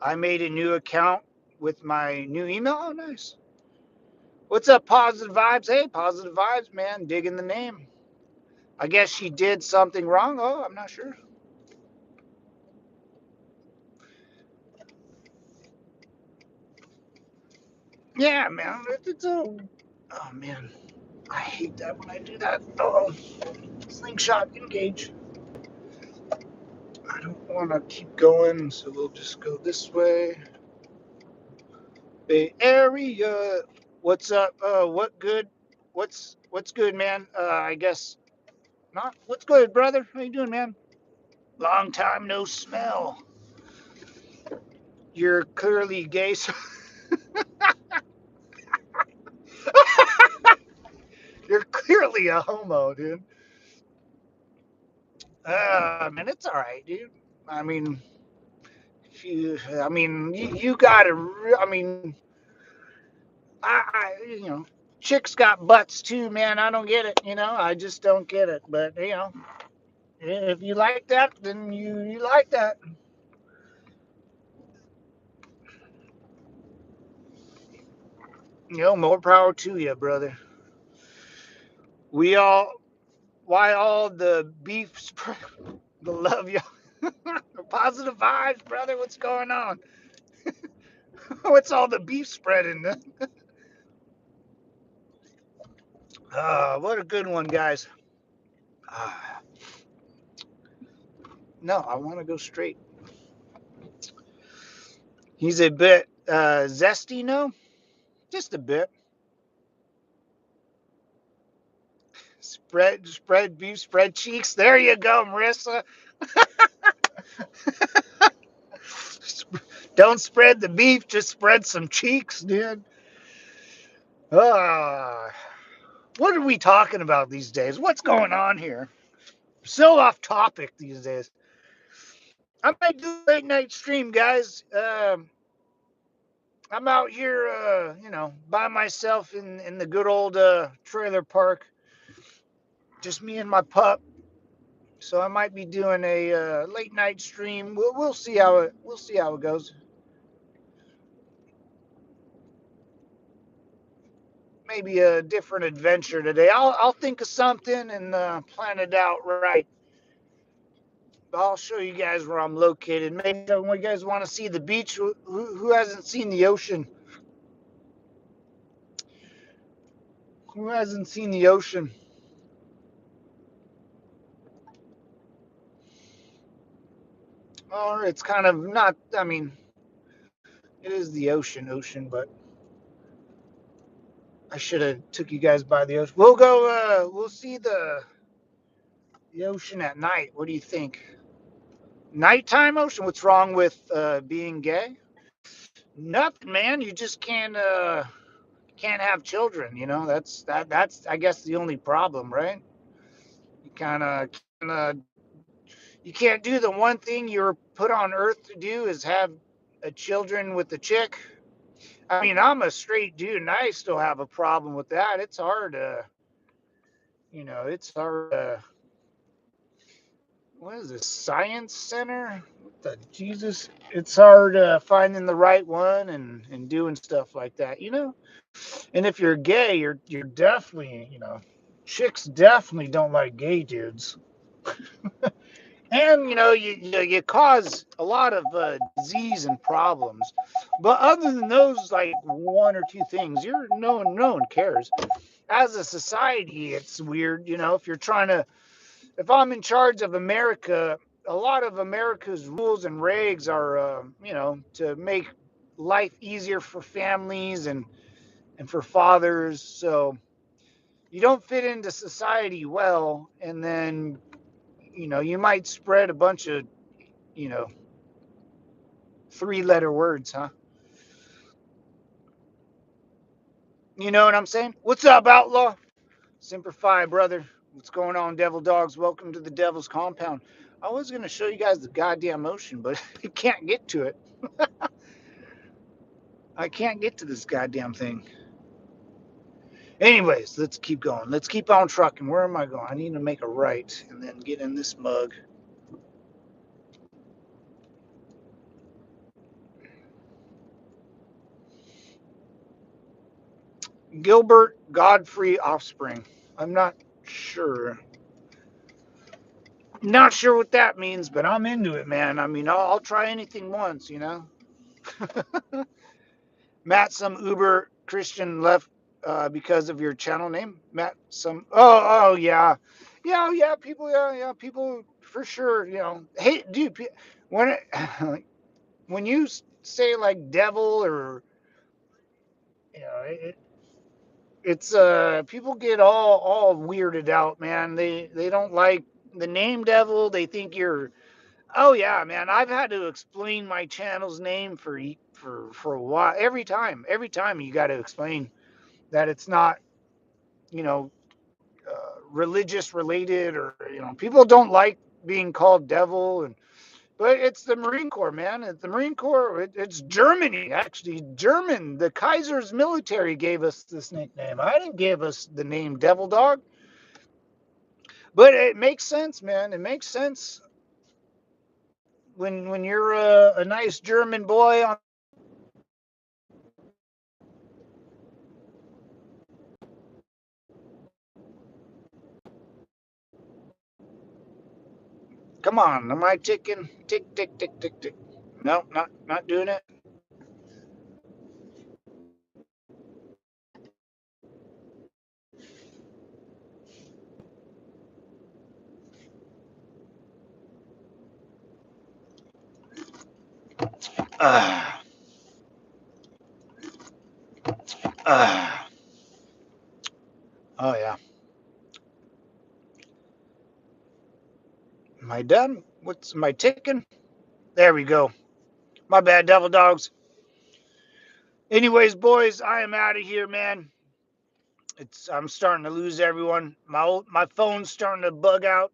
I made a new account with my new email. Oh, nice. What's up, Positive Vibes? Hey, Positive Vibes, man. Digging the name. I guess she did something wrong. Oh, I'm not sure. Yeah, man. It's a. Oh man, I hate that when I do that. Oh, slingshot engage. I don't. want to keep going, so we'll just go this way. Bay Area. What's up? What good? What's good, man? I guess not. What's good, brother? How you doing, man? Long time no smell. You're clearly gay. So you're clearly a homo, dude. Man, it's all right, dude. I mean, you gotta. I mean, chicks got butts too, man. I don't get it. I just don't get it. But if you like that, then you like that. More power to you, brother. We all, why all the beef spread, the love you, the positive vibes, brother. What's going on? What's all the beef spreading? What a good one, guys. Uh, no, I want to go straight. He's a bit zesty, no? Just a bit. Spread beef, spread cheeks. There you go, Marissa. Don't spread the beef, just spread some cheeks, dude. Uh, what are we talking about these days? What's going on here? So off topic these days. I might do a late night stream, guys. I'm out here, by myself in the good old trailer park. Just me and my pup. So I might be doing a late night stream. We'll see how it goes. Maybe a different adventure today. I'll think of something and plan it out right. I'll show you guys where I'm located. Maybe when you guys want to see the beach, who hasn't seen the ocean? Who hasn't seen the ocean? Or it's kind of not. I mean, it is the ocean, but I should have took you guys by the ocean. We'll go. We'll see the ocean at night. What do you think? Nighttime ocean? What's wrong with being gay? Nothing, man. You just can't have children. That's I guess the only problem, right? You you can't do the one thing you were put on earth to do is have a children with a chick. I mean, I'm a straight dude and I still have a problem with that. It's hard to, it's hard to, what is this, Science Center? What the Jesus? It's hard finding the right one and doing stuff like that. And if you're gay, you're definitely, chicks definitely don't like gay dudes. And you cause a lot of disease and problems. But other than those, like one or two things, no one cares. As a society, it's weird. If I'm in charge of America, a lot of America's rules and regs are, to make life easier for families and for fathers. So you don't fit into society well, and then you might spread a bunch of you know 3-letter words, huh? You know what I'm saying? What's up, outlaw? Simplify, brother. What's going on, devil dogs? Welcome to the devil's compound. I was going to show you guys the goddamn ocean, but I can't get to it. I can't get to this goddamn thing. Anyways, let's keep going. Let's keep on trucking. Where am I going? I need to make a right and then get in this mug. Gilbert Godfrey Offspring. I'm not sure. Not sure what that means, but I'm into it, man. I mean, I'll try anything once. Matt, some Uber Christian left because of your channel name. Matt, some. Yeah, yeah, yeah. People, yeah, yeah. People for sure. Hey, dude. when when you say like devil or it's people get all weirded out, man. They don't like the name devil. They think you're oh yeah, man. I've had to explain my channel's name for a while. Every time you got to explain that it's not, you know, religious related or people don't like being called devil and but it's the Marine Corps, man. It's the Marine Corps. It's Germany, actually. German. The Kaiser's military gave us this nickname. I didn't give us the name Devil Dog. But it makes sense, man. It makes sense when you're a nice German boy on. Come on, am I ticking? Tick, tick, tick, tick, tick. No, not doing it. Uh, uh, oh yeah. Am I done? Am I ticking? There we go. My bad, Devil Dogs. Anyways, boys, I am out of here, man. I'm starting to lose everyone. My phone's starting to bug out.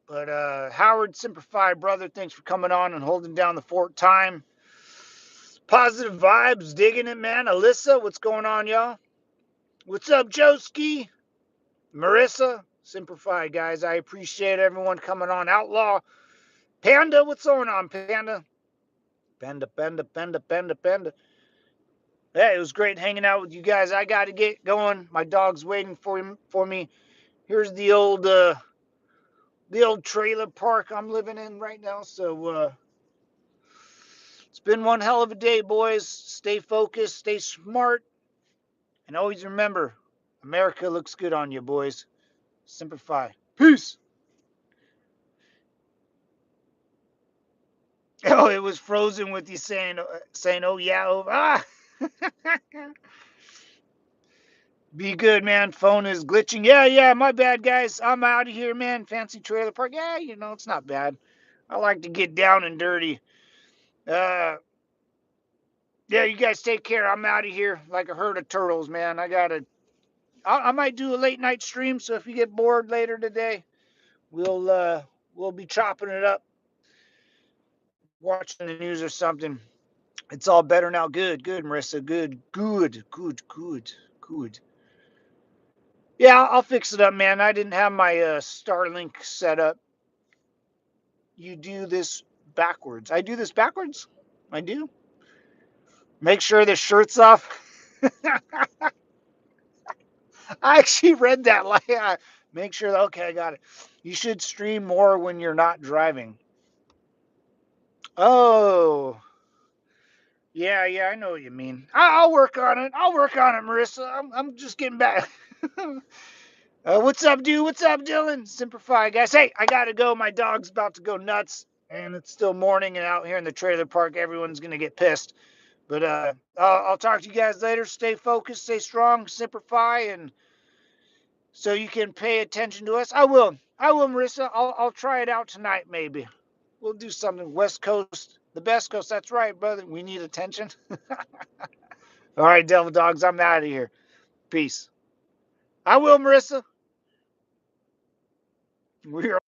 But Howard, Simplify, brother, thanks for coming on and holding down the fort time. Positive vibes, digging it, man. Alyssa, what's going on, y'all? What's up, Joski? Marissa, Simplify, guys. I appreciate everyone coming on. Outlaw, Panda, what's going on, Panda? Panda. Hey, it was great hanging out with you guys. I got to get going. My dog's waiting for me. Here's the old trailer park I'm living in right now. So it's been one hell of a day, boys. Stay focused, stay smart, and always remember, America looks good on you, boys. Simplify. Peace. Oh, it was frozen with you saying, "Oh yeah, oh ah." Be good, man. Phone is glitching. Yeah. My bad, guys. I'm out of here, man. Fancy trailer park. Yeah, it's not bad. I like to get down and dirty. Uh, yeah, you guys take care. I'm out of here like a herd of turtles, man. I might do a late night stream. So if you get bored later today, we'll be chopping it up, watching the news or something. It's all better now. Good, Marissa. Good. Yeah, I'll fix it up, man. I didn't have my Starlink set up. You do this backwards. I do this backwards? I do? Make sure the shirt's off. I actually read that. Make sure, okay, I got it. You should stream more when you're not driving. Oh, yeah, I know what you mean. I'll work on it. Marissa. I'm just getting back. What's up, dude? What's up, Dylan? Simplify, guys. Hey, I gotta go. My dog's about to go nuts, and it's still morning, and out here in the trailer park, everyone's gonna get pissed. But I'll talk to you guys later. Stay focused, stay strong, simplify, and so you can pay attention to us. I will, Marissa. I'll try it out tonight, maybe. We'll do something. West Coast, the best coast. That's right, brother. We need attention. All right, Devil Dogs. I'm out of here. Peace. I will, Marissa. We're